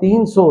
300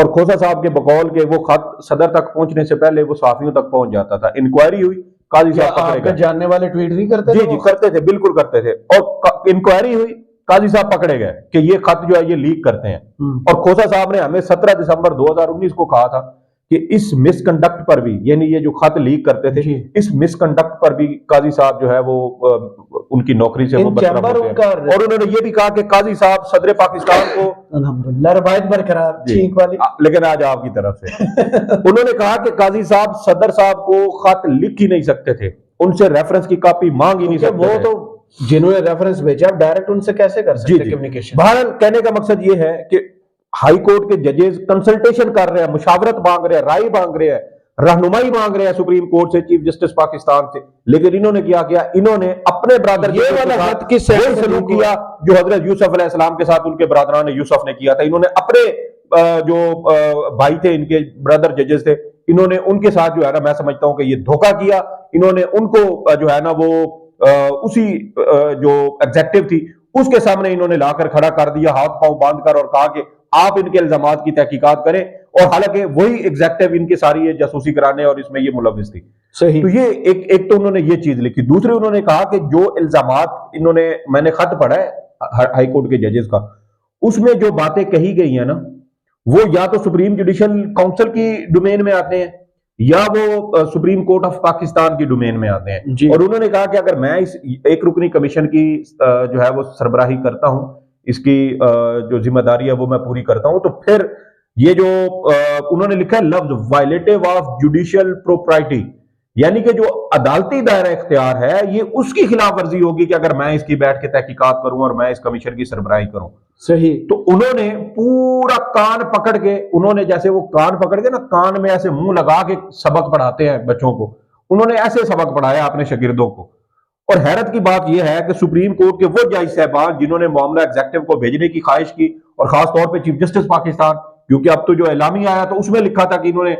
اور کھوسا صاحب کے بقول کے وہ خط صدر تک پہنچنے سے پہلے وہ صحافیوں تک پہنچ جاتا تھا. انکوائری ہوئی, قاضی صاحب پکڑے آپ کے گئے. جاننے والے ٹویٹ نہیں کرتے جی کرتے تھے, بالکل کرتے تھے. اور انکوائری ہوئی, قاضی صاحب پکڑے گئے کہ یہ خط جو ہے یہ لیک کرتے ہیں. اور کھوسا صاحب نے ہمیں 17 دسمبر 2019 کو کہا تھا کہ اس مس کنڈکٹ پر بھی, یعنی یہ جو خط لیک کرتے تھے, اس مس کنڈکٹ پر بھی قاضی صاحب جو ہے وہ ان کی نوکری سے وہ برطرف ہوتے ہیں. اور انہوں نے یہ بھی کہا کہ قاضی صاحب صدر پاکستان کو الحمدللہ روایت برقرار ٹھیک والی. لیکن آج آپ کی طرف سے انہوں نے کہا کہ قاضی صاحب صدر صاحب کو خط لکھ ہی نہیں سکتے تھے, ان سے ریفرنس کی کاپی مانگ ہی نہیں سکتے وہ تو جنہوں نے ریفرنس بھیجا ڈائریکٹ ان سے کیسے کر سکتے کمیونیکیشن. بہرحال کہنے کا مقصد یہ ہے کہ ہائی کورٹ کے ججز کنسلٹیشن کر رہے ہیں, مشاورت مانگ رہے ہیں, رائے مانگ رہے ہیں, رہنمائی مانگ رہے ہیں سپریم کورٹ سے, چیف جسٹس پاکستان سے. لیکن انہوں نے کیا کیا, انہوں نے اپنے برادر یہ والا خط کس سے سلوک کیا جو حضرت یوسف علیہ السلام کے ساتھ ان کے برادران یوسف نے کیا تھا. انہوں نے اپنے جو بھائی تھے, ان کے بردر ججز تھے, انہوں نے ان کے ساتھ جو ہے نا, میں سمجھتا ہوں کہ یہ دھوکہ کیا. انہوں نے ان کو جو ہے نا وہ اسی جو ایگزیکٹو تھی اس کے سامنے انہوں نے لا کر کھڑا کر دیا, ہاتھ پاؤں باندھ کر, اور کہا کہ آپ ان کے الزامات کی تحقیقات کریں. اور حالانکہ وہی ایگزیکٹو ان کے ساری یہ جاسوسی کرانے اور اس میں یہ ملوث تھی. صحیح. تو یہ ایک تو انہوں نے یہ چیز لکھی. دوسری انہوں نے کہا کہ جو الزامات انہوں نے, میں نے خط پڑھا ہے ہائی کورٹ کے ججز کا, اس میں جو باتیں کہی گئی ہیں نا, وہ یا تو سپریم جوڈیشل کونسل کی ڈومین میں آتے ہیں یا وہ سپریم کورٹ آف پاکستان کی ڈومین میں آتے ہیں. اور انہوں نے کہا کہ اگر میں اس ایک رکنی کمیشن کی جو ہے وہ سربراہی کرتا ہوں, اس کی جو ذمہ داری ہے وہ میں پوری کرتا ہوں, تو پھر یہ جو انہوں نے لکھا ہے لفظ وائلیٹو آف جوڈیشل پروپرائٹی, یعنی کہ جو عدالتی دائرہ اختیار ہے یہ اس کی خلاف ورزی ہوگی کہ اگر میں اس کی بیٹھ کے تحقیقات کروں اور میں اس کمیشن کی سربراہی کروں. صحیح. تو انہوں نے پورا کان پکڑ کے, انہوں نے جیسے وہ کان پکڑ کے نا, کان میں ایسے منہ لگا کے سبق پڑھاتے ہیں بچوں کو, انہوں نے ایسے سبق پڑھایا اپنے شاگردوں کو. اور حیرت کی بات یہ ہے کہ سپریم کورٹ کے وہ جج صاحبان جنہوں نے معاملہ ایگزیکٹو کو بھیجنے کی خواہش کی, اور خاص طور پہ چیف جسٹس پاکستان, کیونکہ اب تو جو اعلامیہ آیا تو اس میں لکھا تھا کہ انہوں نے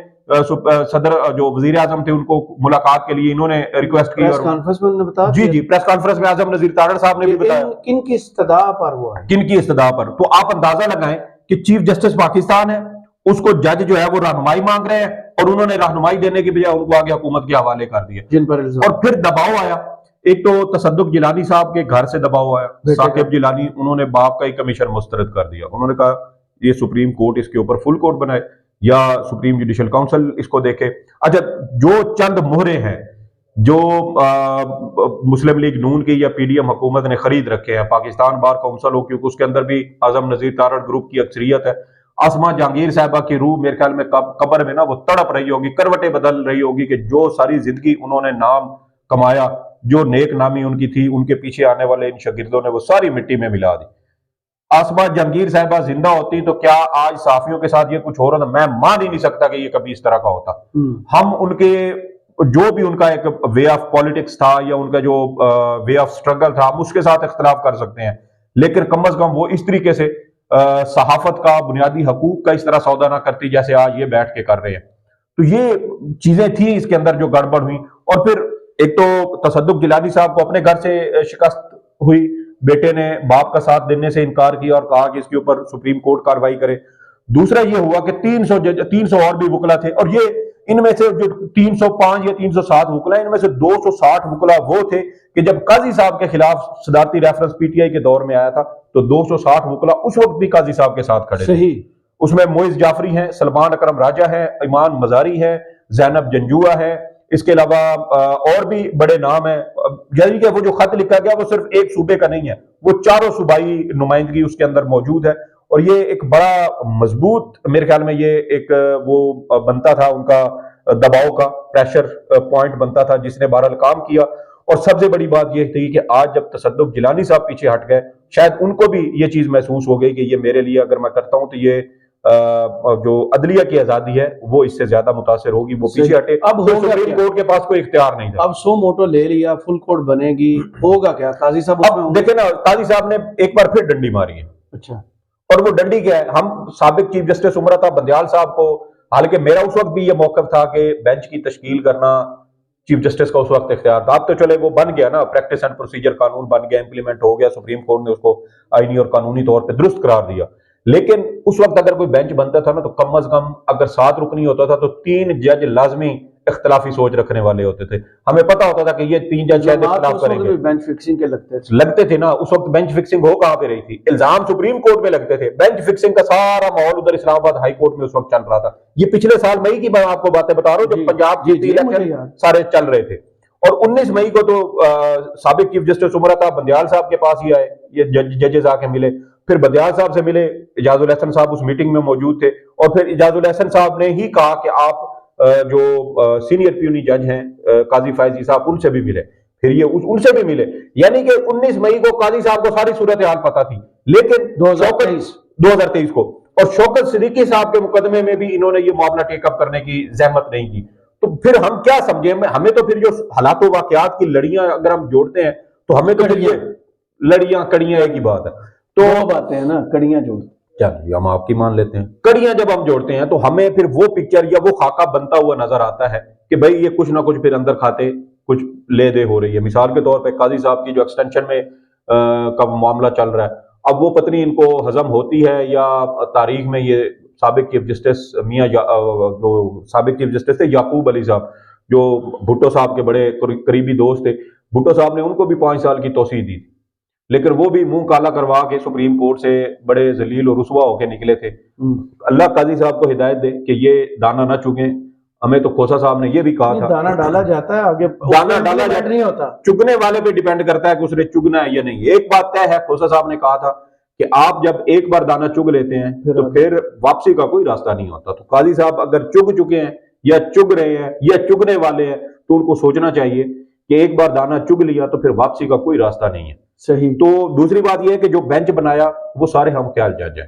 صدر جو وزیر اعظم تھے ان کو ملاقات کے لیے انہوں نے ریکویسٹ کی. پریس کانفرنس میں بتا جی پریس کانفرنس میں اعظم نذیر تارڑ صاحب نے بھی بتایا. کن کی استدعا پر وہ ہے, کن کی استدعا پر. تو آپ اندازہ لگائیں کہ چیف جسٹس پاکستان ہے, اس کو جج جو ہے وہ رہنمائی مانگ رہے ہیں, اور انہوں نے رہنمائی دینے کی بجائے ان کو آگے حکومت کے حوالے کر دیا. جن پر الزام. اور پھر دباؤ آیا. ایک تو تصدق جیلانی صاحب کے گھر سے دباؤ آیا, ثاقب جیلانی, انہوں نے باپ کا ہی کمیشن مسترد کر دیا. انہوں نے کہا یہ سپریم کورٹ اس کے اوپر فل کورٹ بنائے یا سپریم جوڈیشل کونسل اس کو دیکھے. اچھا, جو چند مہرے ہیں جو مسلم لیگ نون کی یا پی ڈی ایم حکومت نے خرید رکھے ہیں, پاکستان بار کونسل ہو, کیونکہ اس کے اندر بھی اعظم نذیر تارڑ گروپ کی اکثریت ہے. آسما جہانگیر صاحبہ کی روح میرے خیال میں قبر میں نا وہ تڑپ رہی ہوگی, کروٹیں بدل رہی ہوگی کہ جو ساری زندگی انہوں نے نام کمایا, جو نیک نامی ان کی تھی, ان کے پیچھے آنے والے ان شاگردوں نے وہ ساری مٹی میں ملا دی. آسما جہانگیر صاحبہ زندہ ہوتی تو کیا آج صحافیوں کے ساتھ یہ کچھ ہو رہا تھا؟ میں مان ہی نہیں سکتا کہ یہ کبھی اس طرح کا ہوتا. ہم ان کے جو بھی ان کا ایک وے آف پالیٹکس تھا یا ان کا جو وے آف سٹرگل تھا, ہم اس کے ساتھ اختلاف کر سکتے ہیں, لیکن کم از کم وہ اس طریقے سے صحافت کا, بنیادی حقوق کا اس طرح سودا نہ کرتی جیسے آج یہ بیٹھ کے کر رہے ہیں. تو یہ چیزیں تھیں اس کے اندر جو گڑبڑ ہوئی. اور پھر ایک تو تصدق جیلانی صاحب کو اپنے گھر سے شکست ہوئی, بیٹے نے باپ کا ساتھ دینے سے انکار کیا اور کہا کہ اس کے اوپر سپریم کورٹ کاروائی کرے. دوسرا یہ ہوا کہ 300 اور بھی وکلا تھے, اور یہ ان میں سے جو 305 یا 307 وکلا, ان میں سے 260 وکلا وہ تھے کہ جب قاضی صاحب کے خلاف صدارتی ریفرنس پی ٹی آئی کے دور میں آیا تھا تو 260 وکلا اس وقت بھی قاضی صاحب کے ساتھ کھڑے. صحیح. اس میں معز جعفری ہیں, سلمان اکرم راجہ ہیں, ایمان مزاری ہیں, زینب جنجوعہ ہیں, اس کے علاوہ اور بھی بڑے نام ہیں. یعنی کہ وہ جو خط لکھا گیا وہ صرف ایک صوبے کا نہیں ہے, وہ چاروں صوبائی نمائندگی اس کے اندر موجود ہے. اور یہ ایک بڑا مضبوط میرے خیال میں یہ ایک وہ بنتا تھا ان کا دباؤ کا پریشر پوائنٹ بنتا تھا جس نے بہرحال کام کیا. اور سب سے بڑی بات یہ تھی کہ آج جب تصدق جیلانی صاحب پیچھے ہٹ گئے, شاید ان کو بھی یہ چیز محسوس ہو گئی کہ یہ میرے لیے اگر میں کرتا ہوں تو یہ جو عدلیہ کی آزادی ہے وہ اس سے زیادہ متاثر ہوگی, وہ پیچھے ہٹے. اب سپریم کورٹ کے پاس کوئی اختیار نہیں تھا. اب سو موٹو لے لیا, فل کورٹ بنے گی, ہوگا کیا قاضی صاحب؟ اب دیکھیں نا, قاضی صاحب نے ایک بار پھر ڈنڈی ماری ہے. اچھا. اور وہ ڈنڈی کیا ہے؟ ہم سابق چیف جسٹس عمرہ بندیال صاحب کو, حالانکہ میرا اس وقت بھی یہ موقف تھا کہ بینچ کی تشکیل کرنا چیف جسٹس کا اس وقت اختیار تھا. اب تو چلے وہ بن گیا نا, پریکٹس اینڈ پروسیجر قانون بن گیا, امپلیمنٹ ہو گیا, سپریم کورٹ نے اس کو آئینی اور قانونی طور پہ درست قرار دیا. لیکن اس وقت اگر کوئی بینچ بنتا تھا نا تو کم از کم اگر 7 رکنی ہوتا تھا تو 3 جج لازمی اختلافی سوچ رکھنے والے ہوتے تھے. ہمیں پتا ہوتا تھا کہ یہ 3 جج شاید اختلاف کریں گے. بینچ فکسنگ کے لگتے تھے نا اس وقت. بینچ فکسنگ ہو کہاں پہ رہی تھی؟ الزام سپریم کورٹ میں لگتے تھے. بینچ فکسنگ کا سارا ماحول ادھر اسلام آباد ہائی کورٹ میں اس وقت چل رہا تھا. یہ پچھلے سال مئی کی میں آپ کو باتیں بتا رہا ہوں جب پنجاب کی الیکشن سارے چل رہے تھے. اور 19 مئی کو تو سابق چیف جسٹس عمرہ بندیال صاحب کے پاس ہی آئے, یہ ججز آ کے ملے. پھر بندیال صاحب سے ملے, اعجاز الحسن صاحب اس میٹنگ میں موجود تھے, اور پھر اعجاز الحسن صاحب نے ہی کہا کہ آپ جو سینئر پیونی جج ہیں قاضی فائزی صاحب ان سے بھی ملے. پھر یہ ان سے بھی ملے. یعنی کہ 19 مئی کو قاضی صاحب کو ساری صورتحال پتہ تھی, لیکن 2023 کو اور شوکت صدیقی صاحب کے مقدمے میں بھی انہوں نے یہ معاملہ ٹیک اپ کرنے کی زحمت نہیں کی. تو پھر ہم کیا سمجھیں؟ ہمیں تو پھر جو حالات و واقعات کی لڑیاں اگر ہم جوڑتے ہیں تو ہمیں تو پھر یہ لڑیاں کڑیاں ایک ہی بات ہے. تو باتیں ہیں نا, کڑیاں جوڑ چلیے ہم آپ کی مان لیتے ہیں. کڑیاں جب ہم جوڑتے ہیں تو ہمیں پھر وہ پکچر یا وہ خاکہ بنتا ہوا نظر آتا ہے کہ بھائی یہ کچھ نہ کچھ پھر اندر کھاتے کچھ لے دے ہو رہی ہے. مثال کے طور پہ قاضی صاحب کی جو ایکسٹینشن میں کا معاملہ چل رہا ہے, اب وہ پتنی ان کو ہضم ہوتی ہے یا تاریخ میں یہ سابق چیف جسٹس میاں جو سابق چیف جسٹس تھے یعقوب علی صاحب جو بھٹو صاحب کے بڑے قریبی دوست تھے, بھٹو صاحب نے ان کو بھی 5 سال کی توسیع دی تھی, لیکن وہ بھی منہ کالا کروا کے سپریم کورٹ سے بڑے ذلیل اور رسوا ہو کے نکلے تھے. اللہ قاضی صاحب کو ہدایت دے کہ یہ دانا نہ چگیں. ہمیں تو کھوسا صاحب نے یہ بھی کہا تھا دانا ڈالا جاتا ہے, آگے دانا ڈالا جاتا نہیں ہوتا, چگنے والے پہ ڈیپینڈ کرتا ہے کہ اس نے چگنا ہے یا نہیں. ایک بات طے ہے, کھوسا صاحب نے کہا تھا کہ آپ جب ایک بار دانا چگ لیتے ہیں تو پھر واپسی کا کوئی راستہ نہیں ہوتا. تو قاضی صاحب اگر چگ چکے ہیں یا چگ رہے ہیں یا چگنے والے ہیں تو ان کو سوچنا چاہیے کہ ایک بار دانا چگ لیا تو پھر واپسی کا کوئی راستہ نہیں ہے. صحیح. تو دوسری بات یہ ہے کہ جو بینچ بنایا وہ سارے ہم خیال جج ہیں.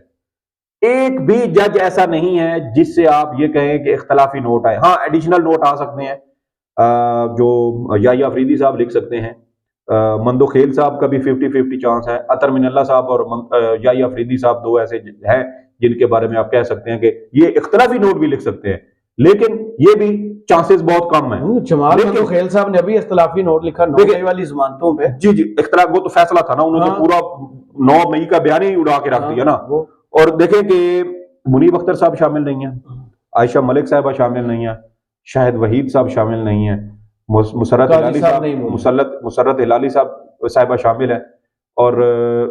ایک بھی جج ایسا نہیں ہے جس سے آپ یہ کہیں کہ اختلافی نوٹ آئے. ہاں ایڈیشنل نوٹ آ سکتے ہیں, جو یحییٰ افریدی صاحب لکھ سکتے ہیں, مندو خیل صاحب کا بھی 50-50 چانس ہے. عطر من اللہ صاحب اور یحییٰ افریدی صاحب دو ایسے ہیں جن کے بارے میں آپ کہہ سکتے ہیں کہ یہ اختلافی نوٹ بھی لکھ سکتے ہیں, لیکن یہ بھی چانسز بہت کم ہیں. جمال مندو خیل صاحب نے ابھی اختلافی نوٹ لکھا 9 مئی والی ضمانتوں پہ. جی اختلاف, وہ تو فیصلہ تھا نا, انہوں نے پورا 9 مئی کا بیان ہی اڑا کے رکھ دیا نا. اور دیکھیں کہ منیب اختر صاحب شامل نہیں ہیں, عائشہ ملک صاحبہ شامل نہیں ہیں, شاہد وحید صاحب شامل نہیں ہیں, مسرت ہلالی صاحبہ شامل ہیں, اور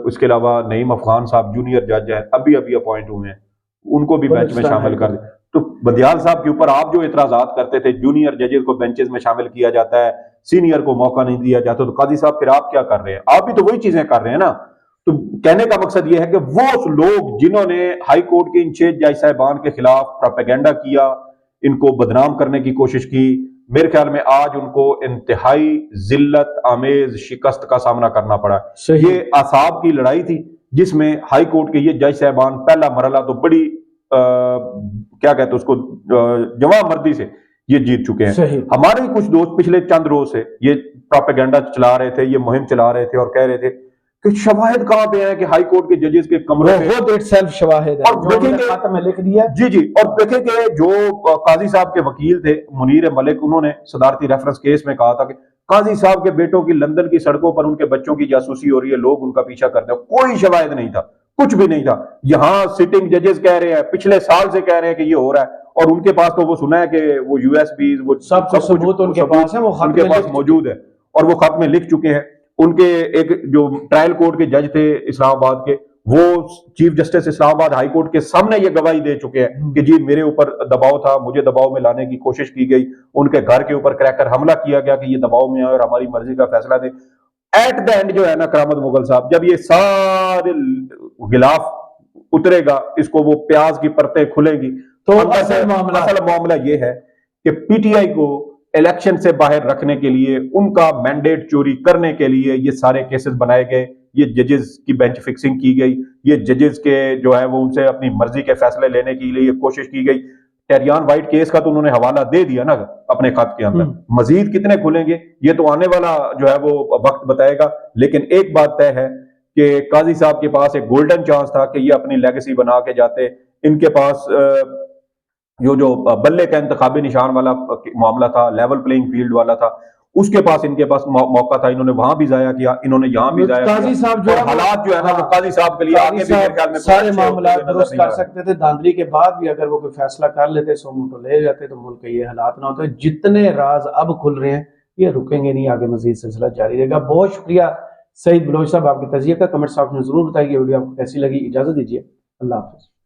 اس کے علاوہ نعیم افغان صاحب جونیئر جج ہیں, ابھی اپوائنٹ ہوئے ہیں, ان کو بھی بینچ میں شامل کر دیں. تو بندیال صاحب کے اوپر آپ جو اعتراضات کرتے تھے جونیئر ججز کو بینچز میں شامل کیا جاتا ہے, سینئر کو موقع نہیں دیا جاتا, تو قاضی صاحب پھر آپ کیا کر رہے ہیں؟ آپ بھی تو وہی چیزیں کر رہے ہیں نا. تو کہنے کا مقصد یہ ہے کہ وہ لوگ جنہوں نے ہائی کورٹ کے ان 6 جج صاحبان کے خلاف پروپیگنڈا کیا, ان کو بدنام کرنے کی کوشش کی, میرے خیال میں آج ان کو انتہائی ذلت آمیز شکست کا سامنا کرنا پڑا. یہ اعصاب کی لڑائی تھی جس میں ہائی کورٹ کے یہ جج صاحبان پہلا مرحلہ تو بڑی کیا کہتے ہیں اس کو جواں مردی سے یہ جیت چکے ہیں. ہمارے کچھ دوست پچھلے چند روز سے یہ پروپیگنڈا چلا رہے تھے, یہ مہم چلا رہے تھے اور کہہ رہے تھے کہ شواہد کہاں پہ ہیں کہ ہائی کورٹ کے ججز کے کمرے پہ شواہد ہے, اور دیکھیں کہ خاتم میں لکھ دیا. جی اور دیکھیں کہ جو قاضی صاحب کے وکیل تھے منیر ملک, انہوں نے صدارتی ریفرنس کیس میں کہا تھا کہ قاضی صاحب کے بیٹوں کی لندن کی سڑکوں پر ان کے بچوں کی جاسوسی ہو رہی ہے, لوگ ان کا پیچھا کرتے ہیں. کوئی شواہد نہیں تھا, کچھ بھی نہیں تھا. یہاں سٹنگ ججز کہہ رہے ہیں, پچھلے سال سے کہہ رہے ہیں کہ یہ ہو رہا ہے, اور ان کے پاس تو وہ سنا ہے کہ وہ یو ایس بیز وہ سب کچھ ثبوت ان کے پاس ہے, وہ ان کے پاس موجود ہے, اور وہ خط میں لکھ چکے ہیں. ان کے ایک جو ٹرائل کورٹ کے جج تھے اسلام آباد کے, وہ چیف جسٹس اسلام آباد ہائی کورٹ کے سامنے یہ گواہی دے چکے ہیں کہ جی میرے اوپر دباؤ تھا, مجھے دباؤ میں لانے کی کوشش کی گئی, ان کے گھر کے اوپر کریکر حملہ کیا گیا کہ یہ دباؤ میں آئے اور ہماری مرضی کا فیصلہ دے. ایٹ دا اینڈ جو ہے نا کرامت مغل صاحب, جب یہ سارے غلاف اترے گا, اس کو وہ پیاز کی پرتیں کھلیں گی, تو اصل معاملہ یہ ہے کہ پی ٹی آئی کو الیکشن سے باہر رکھنے کے لیے, ان کا مینڈیٹ چوری کرنے کے لیے یہ سارے کیسز بنائے گئے, یہ ججز کی بینچ فکسنگ کی گئی, یہ ججز کے جو ہے وہ ان سے اپنی مرضی کے فیصلے لینے کے لیے کوشش کی گئی. ٹیریان وائٹ کیس کا تو انہوں نے حوالہ دے دیا نا اپنے خط کے اندر, مزید کتنے کھلیں گے یہ تو آنے والا جو ہے وہ وقت بتائے گا. لیکن ایک بات طے ہے کہ قاضی صاحب کے پاس ایک گولڈن چانس تھا کہ یہ اپنی لیگیسی بنا کے جاتے. ان کے پاس جو بلے کا انتخابی نشان والا معاملہ تھا, لیول پلینگ فیلڈ والا تھا, اس کے پاس ان کے پاس موقع تھا، انہوں نے وہاں بھی ضائع کیا، انہوں نے یہاں بھی ضائع قاضی کیا، صاحب جو اور حالات جو ہے نا وہ قاضی صاحب کے لیے آگے بھی میرے خیال میں سارے معاملات درست کر سکتے تھے، دھاندلی کے بعد بھی اگر وہ کوئی فیصلہ کر لیتے، سو موٹو لے جاتے تو ملک کے یہ حالات نہ ہوتے۔ جتنے راز اب کھل رہے ہیں یہ رکیں گے نہیں، آگے مزید سلسلہ جاری رہے گا۔ بہت شکریہ سعید بلوچ صاحب آپ کے تجزیے کا، کمنٹ باکس میں ضرور بتائیے ویڈیو آپ کو کیسی لگی۔ اجازت دیجیے، اللہ حافظ۔